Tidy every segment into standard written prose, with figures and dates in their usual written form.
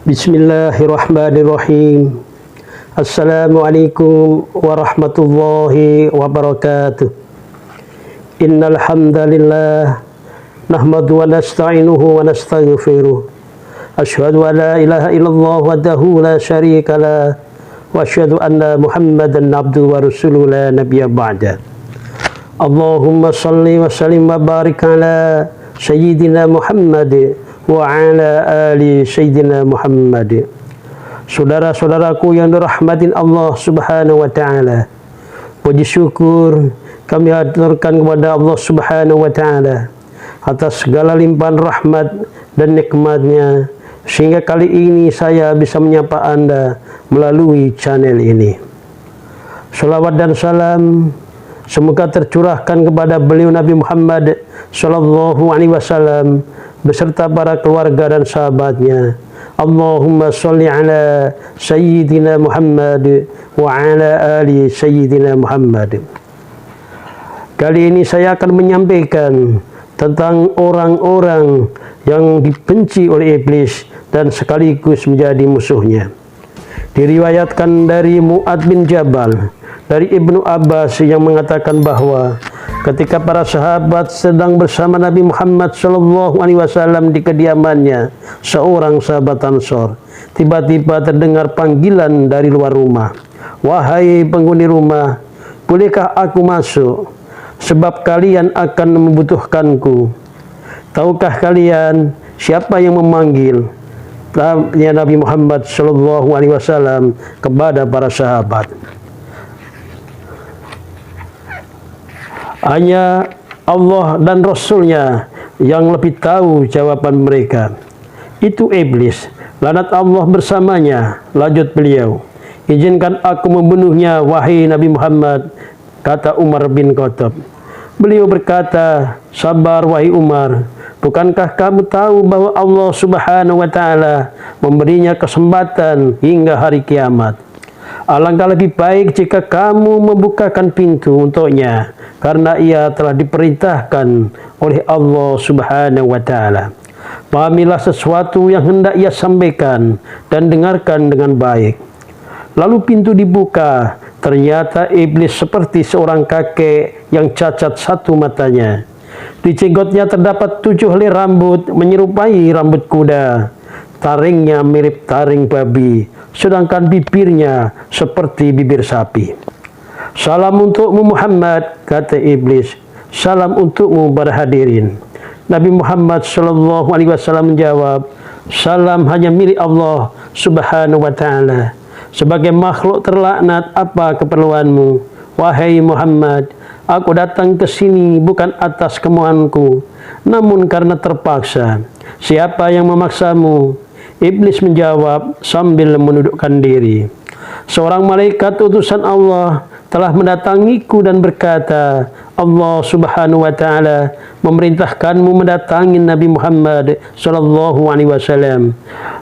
Bismillahirrahmanirrahim. Assalamualaikum warahmatullahi wabarakatuh. Innal hamdalillah nahmadu wa nasta'inuhu wa nastaghfiruh. Asyhadu an la ilaha illallah wahdahu la syarika lah wa asyhadu anna Muhammadan abduhu wa rasuluhu la nabiyya ba'da. Allahumma shalli wa sallim wa barik ala sayyidina Muhammad wa ala ali sayyidina Muhammad. Saudara-saudaraku yang dirahmatin Allah Subhanahu wa taala, puji syukur kami haturkan kepada Allah Subhanahu wa taala atas segala limpahan rahmat dan nikmatnya, sehingga kali ini saya bisa menyapa Anda melalui channel ini. Salawat dan salam semoga tercurahkan kepada beliau Nabi Muhammad sallallahu alaihi wasallam beserta para keluarga dan sahabatnya. Allahumma sholli ala sayyidina Muhammad wa ala ali sayyidina Muhammad. Kali ini saya akan menyampaikan tentang orang-orang yang dibenci oleh iblis dan sekaligus menjadi musuhnya. Diriwayatkan dari Mu'adz bin Jabal dari Ibnu Abbas yang mengatakan bahwa ketika para sahabat sedang bersama Nabi Muhammad SAW di kediamannya, seorang sahabat Ansor, tiba-tiba terdengar panggilan dari luar rumah. Wahai penghuni rumah, bolehkah aku masuk? Sebab kalian akan membutuhkanku. Tahukah kalian siapa yang memanggil? Tanya Nabi Muhammad SAW kepada para sahabat. Hanya Allah dan Rasulnya yang lebih tahu jawaban mereka. Itu iblis, laknat Allah bersamanya. Lanjut beliau, izinkan aku membunuhnya wahai Nabi Muhammad, kata Umar bin Khattab. Beliau berkata, sabar wahai Umar, bukankah kamu tahu bahwa Allah Subhanahu wa taala memberinya kesempatan hingga hari kiamat? Alangkah lebih baik jika kamu membukakan pintu untuknya, karena ia telah diperintahkan oleh Allah Subhanahu wa taala. Pahamilah sesuatu yang hendak ia sampaikan dan dengarkan dengan baik. Lalu pintu dibuka. Ternyata iblis seperti seorang kakek yang cacat satu matanya. Di jenggotnya terdapat 7 helai rambut menyerupai rambut kuda. Taringnya mirip taring babi, sedangkan bibirnya seperti bibir sapi. Salam untukmu Muhammad, kata iblis. Salam untukmu para hadirin. Nabi Muhammad SAW menjawab, salam hanya milik Allah Subhanahu wa taala. Sebagai makhluk terlaknat, apa keperluanmu? Wahai Muhammad, aku datang ke sini bukan atas kemauanku, namun karena terpaksa. Siapa yang memaksamu? Iblis menjawab sambil menundukkan diri. Seorang malaikat utusan Allah telah mendatangiku dan berkata, Allah Subhanahu wa taala memerintahkanmu mendatangi Nabi Muhammad SAW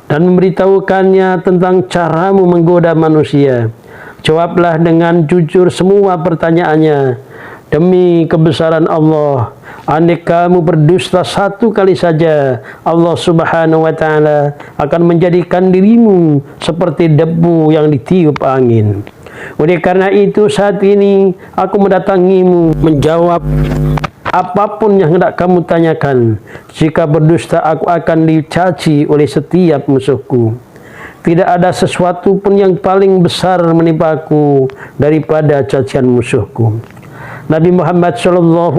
dan memberitahukannya tentang caramu menggoda manusia. Jawablah dengan jujur semua pertanyaannya. Demi kebesaran Allah, andai kamu berdusta satu kali saja, Allah Subhanahu wa taala akan menjadikan dirimu seperti debu yang ditiup angin. Oleh karena itu saat ini aku mendatangimu menjawab apapun yang hendak kamu tanyakan. Jika berdusta aku akan dicaci oleh setiap musuhku. Tidak ada sesuatu pun yang paling besar menimpaku daripada cacian musuhku. Nabi Muhammad SAW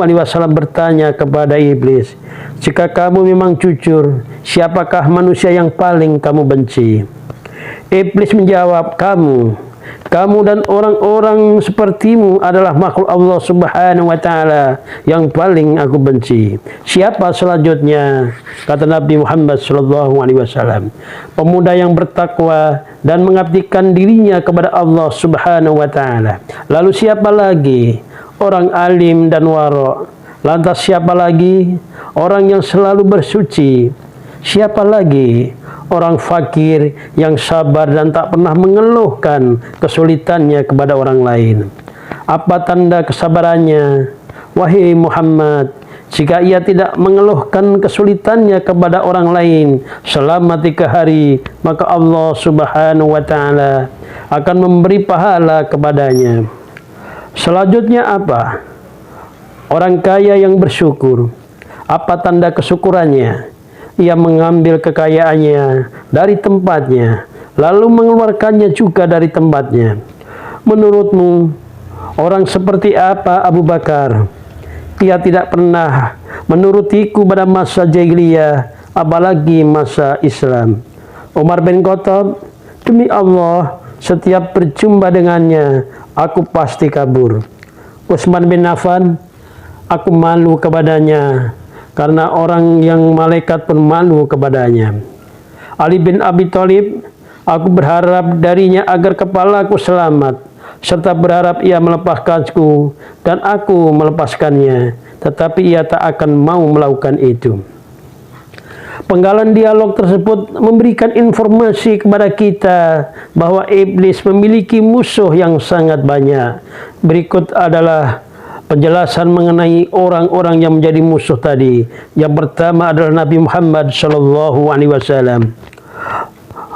bertanya kepada iblis, jika kamu memang jujur, siapakah manusia yang paling kamu benci? Iblis menjawab, kamu dan orang-orang sepertimu adalah makhluk Allah Subhanahu wa taala yang paling aku benci. Siapa selanjutnya? Kata Nabi Muhammad SAW, pemuda yang bertakwa dan mengabdikan dirinya kepada Allah Subhanahu wa taala. Lalu siapa lagi? Orang alim dan wara'. Lantas siapa lagi? Orang yang selalu bersuci. Siapa lagi? Orang fakir yang sabar dan tak pernah mengeluhkan kesulitannya kepada orang lain. Apa tanda kesabarannya? Wahai Muhammad, Jika ia tidak mengeluhkan kesulitannya kepada orang lain selama 3 hari, maka Allah Subhanahu wa Ta'ala akan memberi pahala kepadanya. Selanjutnya apa? Orang kaya yang bersyukur. Apa tanda kesyukurannya? Ia mengambil kekayaannya dari tempatnya, lalu mengeluarkannya juga dari tempatnya. Menurutmu, orang seperti apa Abu Bakar? Ia tidak pernah menurutiku pada masa jahiliyah, apalagi masa Islam. Umar bin Khattab, demi Allah, setiap berjumpa dengannya, aku pasti kabur. Utsman bin Affan, aku malu kepadanya, karena orang yang malaikat pun malu kepadanya. Ali bin Abi Thalib, aku berharap darinya agar kepalaku selamat, serta berharap ia melepaskanku dan aku melepaskannya, tetapi ia tak akan mau melakukan itu. Penggalan dialog tersebut memberikan informasi kepada kita bahwa iblis memiliki musuh yang sangat banyak. Berikut adalah penjelasan mengenai orang-orang yang menjadi musuh tadi. Yang pertama adalah Nabi Muhammad SAW.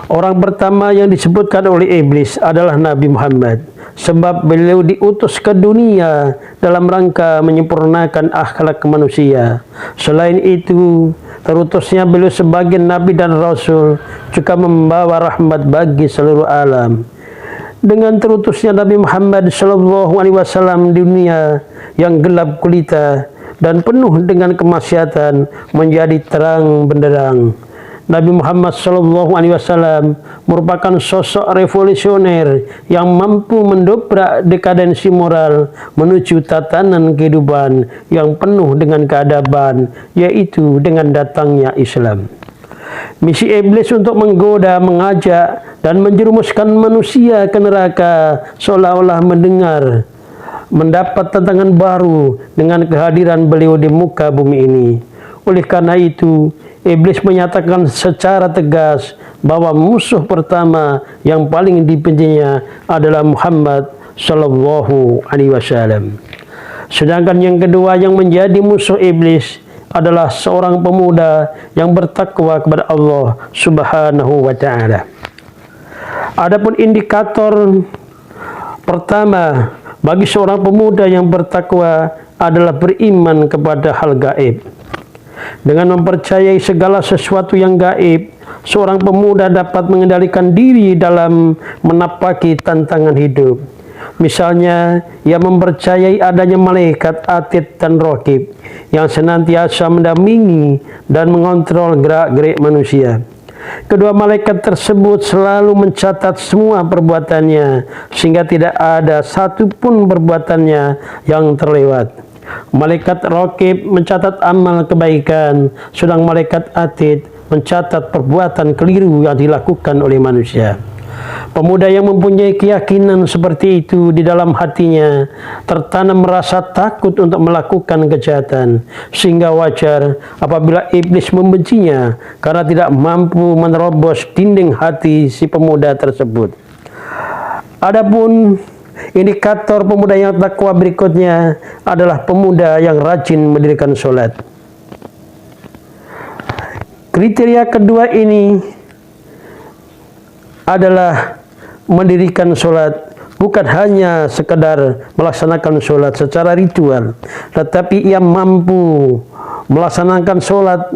Orang pertama yang disebutkan oleh iblis adalah Nabi Muhammad, sebab beliau diutus ke dunia dalam rangka menyempurnakan akhlak manusia. Selain itu, terutusnya beliau sebagai nabi dan rasul juga membawa rahmat bagi seluruh alam. Dengan terutusnya Nabi Muhammad SAW di dunia yang gelap gulita dan penuh dengan kemaksiatan menjadi terang benderang. Nabi Muhammad SAW merupakan sosok revolusioner yang mampu mendobrak dekadensi moral menuju tatanan kehidupan yang penuh dengan keadaban, yaitu dengan datangnya Islam. Misi iblis untuk menggoda, mengajak, dan menjerumuskan manusia ke neraka seolah-olah mendapat tantangan baru dengan kehadiran beliau di muka bumi ini. Oleh karena itu, iblis menyatakan secara tegas bahwa musuh pertama yang paling dibencinya adalah Muhammad Sallallahu Alaihi Wasallam. Sedangkan yang kedua yang menjadi musuh iblis adalah seorang pemuda yang bertakwa kepada Allah Subhanahu wa Ta'ala. Adapun indikator pertama bagi seorang pemuda yang bertakwa adalah beriman kepada hal gaib. Dengan mempercayai segala sesuatu yang gaib, seorang pemuda dapat mengendalikan diri dalam menapaki tantangan hidup. Misalnya, ia mempercayai adanya malaikat Atid dan Raqib yang senantiasa mendampingi dan mengontrol gerak-gerik manusia. Kedua malaikat tersebut selalu mencatat semua perbuatannya, sehingga tidak ada satupun perbuatannya yang terlewat. Malaikat Raqib mencatat amal kebaikan, sedang malaikat Atid mencatat perbuatan keliru yang dilakukan oleh manusia. Pemuda yang mempunyai keyakinan seperti itu di dalam hatinya tertanam rasa takut untuk melakukan kejahatan, sehingga wajar apabila iblis membencinya karena tidak mampu menerobos dinding hati si pemuda tersebut. Adapun indikator pemuda yang takwa berikutnya adalah pemuda yang rajin mendirikan sholat. Kriteria kedua ini adalah mendirikan sholat, bukan hanya sekedar melaksanakan sholat secara ritual, tetapi ia mampu melaksanakan sholat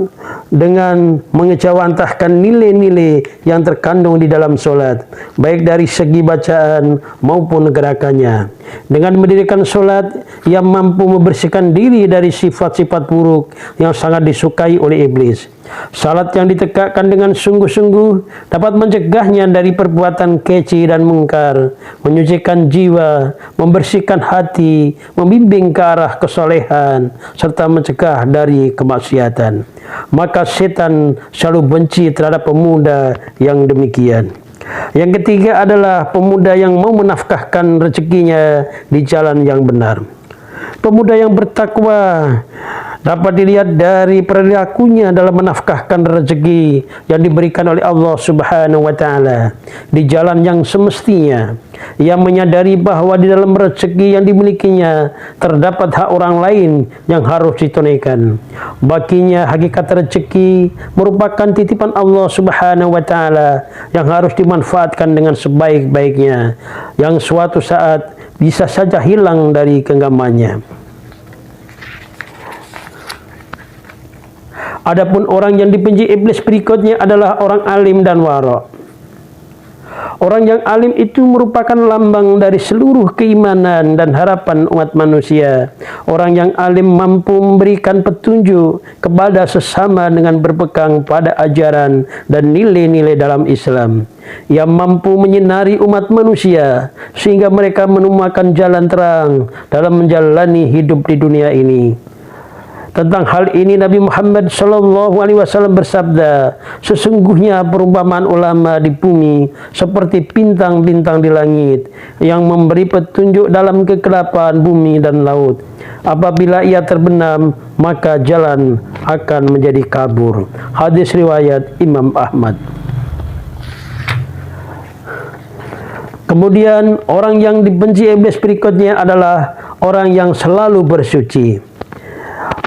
dengan mengejawantahkan nilai-nilai yang terkandung di dalam sholat, baik dari segi bacaan maupun gerakannya. Dengan mendirikan sholat, ia mampu membersihkan diri dari sifat-sifat buruk yang sangat disukai oleh iblis. Salat yang ditegakkan dengan sungguh-sungguh dapat mencegahnya dari perbuatan keji dan mungkar, menyucikan jiwa, membersihkan hati, membimbing ke arah kesolehan, serta mencegah dari kemaksiatan. Maka setan selalu benci terhadap pemuda yang demikian. Yang ketiga adalah pemuda yang mau menafkahkan rezekinya di jalan yang benar. Pemuda yang bertakwa Dapat dilihat dari perilakunya dalam menafkahkan rezeki yang diberikan oleh Allah Subhanahu wa Ta'ala di jalan yang semestinya. Ia menyadari bahwa di dalam rezeki yang dimilikinya terdapat hak orang lain yang harus ditunaikan. Baginya hakikat rezeki merupakan titipan Allah Subhanahu wa Ta'ala yang harus dimanfaatkan dengan sebaik-baiknya, yang suatu saat bisa saja hilang dari genggamannya. Adapun orang yang dibenci iblis berikutnya adalah orang alim dan wara'. Orang yang alim itu merupakan lambang dari seluruh keimanan dan harapan umat manusia. Orang yang alim mampu memberikan petunjuk kepada sesama dengan berpegang pada ajaran dan nilai-nilai dalam Islam. Ia mampu menyinari umat manusia sehingga mereka menemukan jalan terang dalam menjalani hidup di dunia ini. Tentang hal ini Nabi Muhammad SAW bersabda, sesungguhnya perumpamaan ulama di bumi seperti bintang-bintang di langit yang memberi petunjuk dalam kegelapan bumi dan laut. Apabila ia terbenam, maka jalan akan menjadi kabur. Hadis riwayat Imam Ahmad. Kemudian orang yang dibenci iblis berikutnya adalah orang yang selalu bersuci.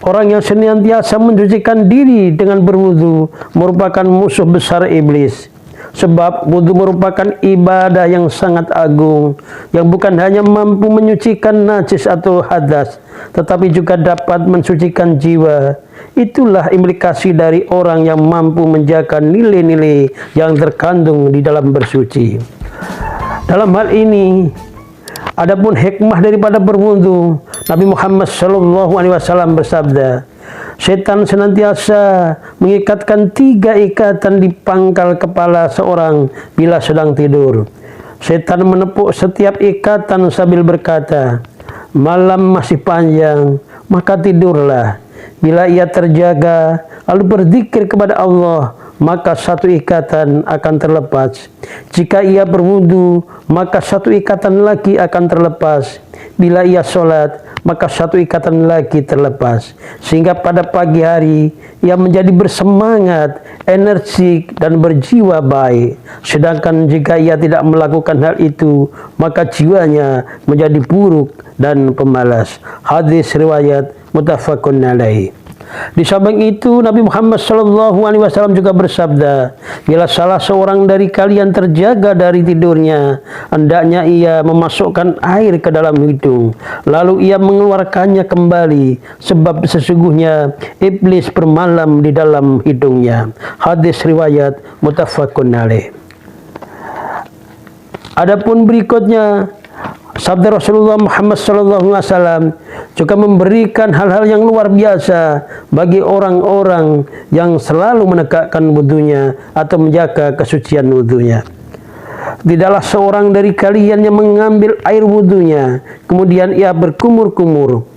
Orang yang senantiasa mensucikan diri dengan berwudu merupakan musuh besar iblis. Sebab wudu merupakan ibadah yang sangat agung, yang bukan hanya mampu menyucikan najis atau hadas, tetapi juga dapat mensucikan jiwa. Itulah implikasi dari orang yang mampu menjaga nilai-nilai yang terkandung di dalam bersuci. Dalam hal ini, adapun hikmah daripada berwudu, Nabi Muhammad SAW bersabda, setan senantiasa mengikatkan 3 ikatan di pangkal kepala seorang bila sedang tidur. Setan menepuk setiap ikatan sambil berkata, malam masih panjang, maka tidurlah. Bila ia terjaga, lalu berzikir kepada Allah, maka 1 ikatan akan terlepas. Jika ia berwudu, maka 1 ikatan lagi akan terlepas. Bila ia sholat, maka 1 ikatan lagi terlepas. Sehingga pada pagi hari, ia menjadi bersemangat, energik, dan berjiwa baik. Sedangkan jika ia tidak melakukan hal itu, maka jiwanya menjadi buruk dan pemalas. Hadis riwayat muttafaqun alaih. Di samping itu Nabi Muhammad SAW juga bersabda, bila salah seorang dari kalian terjaga dari tidurnya, hendaknya ia memasukkan air ke dalam hidung, lalu ia mengeluarkannya kembali, sebab sesungguhnya iblis bermalam di dalam hidungnya. Hadis riwayat muttafaqun alaih. Adapun berikutnya, sabda Rasulullah Muhammad SAW juga memberikan hal-hal yang luar biasa bagi orang-orang yang selalu menegakkan wudunya atau menjaga kesucian wudunya. Tidaklah seorang dari kalian yang mengambil air wudunya, kemudian ia berkumur-kumur,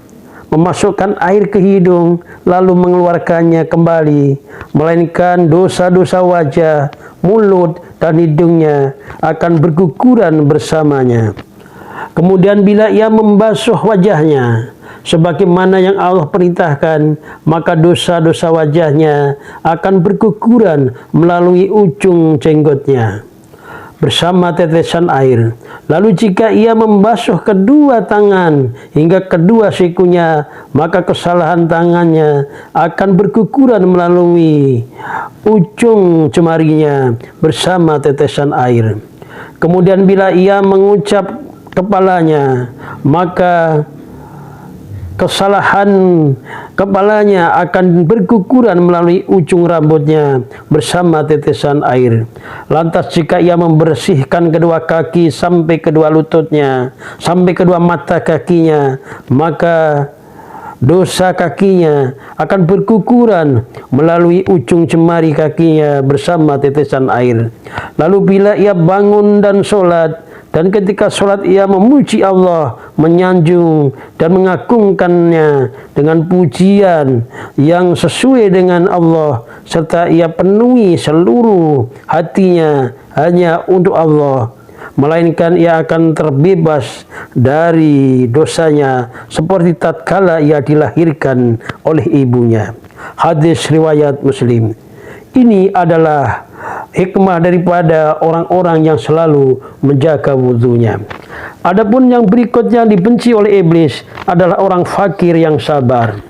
memasukkan air ke hidung, lalu mengeluarkannya kembali, melainkan dosa-dosa wajah, mulut, dan hidungnya akan berguguran bersamanya. Kemudian bila ia membasuh wajahnya sebagaimana yang Allah perintahkan, maka dosa-dosa wajahnya akan berguguran melalui ujung jenggotnya bersama tetesan air. Lalu jika ia membasuh kedua tangan hingga kedua sikunya, maka kesalahan tangannya akan berguguran melalui ujung jemarinya bersama tetesan air. Kemudian bila ia mengucap kepalanya, maka kesalahan kepalanya akan berguguran melalui ujung rambutnya bersama tetesan air. Lantas jika ia membersihkan kedua kaki sampai kedua lututnya, sampai kedua mata kakinya, maka dosa kakinya akan berguguran melalui ujung jemari kakinya bersama tetesan air. Lalu bila ia bangun dan sholat, dan ketika sholat ia memuji Allah, menyanjung dan mengagungkannya dengan pujian yang sesuai dengan Allah, serta ia penuhi seluruh hatinya hanya untuk Allah, melainkan ia akan terbebas dari dosanya seperti tatkala ia dilahirkan oleh ibunya. Hadis riwayat Muslim. Ini adalah hikmah daripada orang-orang yang selalu menjaga wudunya. Adapun yang berikutnya dibenci oleh iblis adalah orang fakir yang sabar.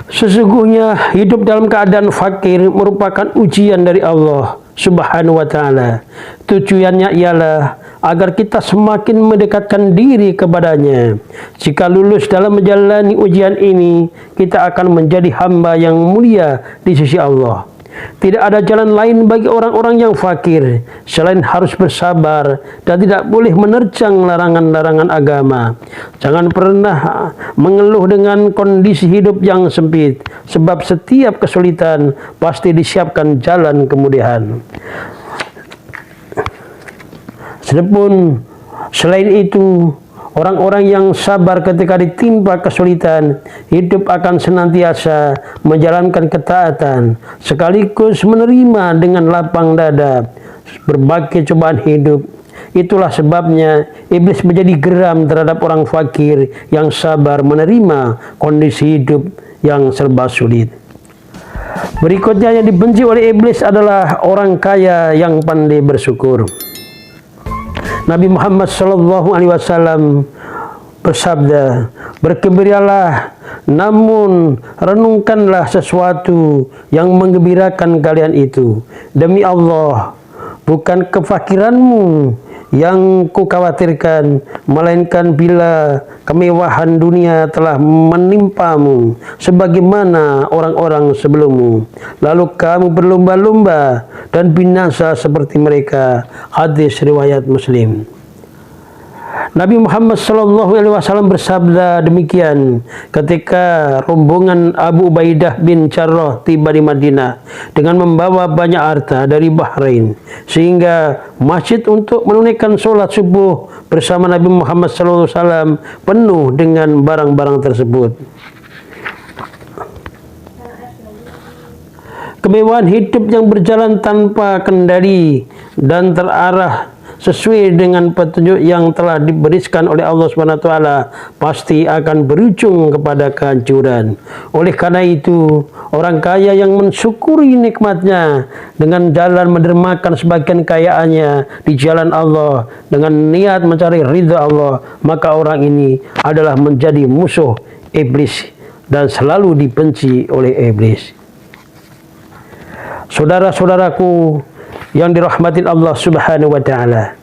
Sesungguhnya hidup dalam keadaan fakir merupakan ujian dari Allah Subhanahu wa ta'ala. Tujuannya ialah agar kita semakin mendekatkan diri kepadanya. Jika lulus dalam menjalani ujian ini, kita akan menjadi hamba yang mulia di sisi Allah. Tidak ada jalan lain bagi orang-orang yang fakir selain harus bersabar dan tidak boleh menerjang larangan-larangan agama. Jangan pernah mengeluh dengan kondisi hidup yang sempit, sebab setiap kesulitan pasti disiapkan jalan kemudahan. Sedepun selain itu, orang-orang yang sabar ketika ditimpa kesulitan, hidup akan senantiasa menjalankan ketaatan, sekaligus menerima dengan lapang dada berbagai cobaan hidup. Itulah sebabnya iblis menjadi geram terhadap orang fakir yang sabar menerima kondisi hidup yang serba sulit. Berikutnya yang dibenci oleh iblis adalah orang kaya yang pandai bersyukur. Nabi Muhammad SAW bersabda, bergembiralah, namun renungkanlah sesuatu yang menggembirakan kalian itu. Demi Allah, bukan kefakiranmu yang kukhawatirkan, melainkan bila kemewahan dunia telah menimpamu sebagaimana orang-orang sebelummu, lalu kamu berlomba-lomba dan binasa seperti mereka. Hadis riwayat Muslim. Nabi Muhammad SAW bersabda demikian ketika rombongan Abu Ubaidah bin Jarrah tiba di Madinah dengan membawa banyak harta dari Bahrain, sehingga masjid untuk menunaikan sholat subuh bersama Nabi Muhammad SAW penuh dengan barang-barang tersebut. Kemewahan hidup yang berjalan tanpa kendali dan terarah sesuai dengan petunjuk yang telah diberikan oleh Allah SWT pasti akan berujung kepada kehancuran. Oleh karena itu, orang kaya yang mensyukuri nikmatnya dengan jalan mendermakan sebagian kekayaannya di jalan Allah dengan niat mencari ridha Allah, maka orang ini adalah menjadi musuh iblis dan selalu dibenci oleh iblis. Saudara-saudaraku yang dirahmati Allah Subhanahu wa ta'ala,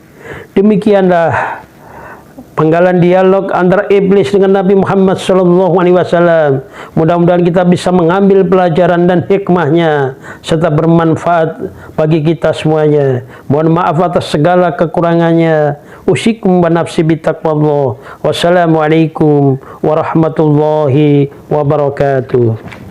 demikianlah penggalan dialog antara iblis dengan Nabi Muhammad SAW. Mudah-mudahan kita bisa mengambil pelajaran dan hikmahnya serta bermanfaat bagi kita semuanya. Mohon maaf atas segala kekurangannya. Usikum wa nafsi bitaqwallah. Wassalamualaikum warahmatullahi wabarakatuh.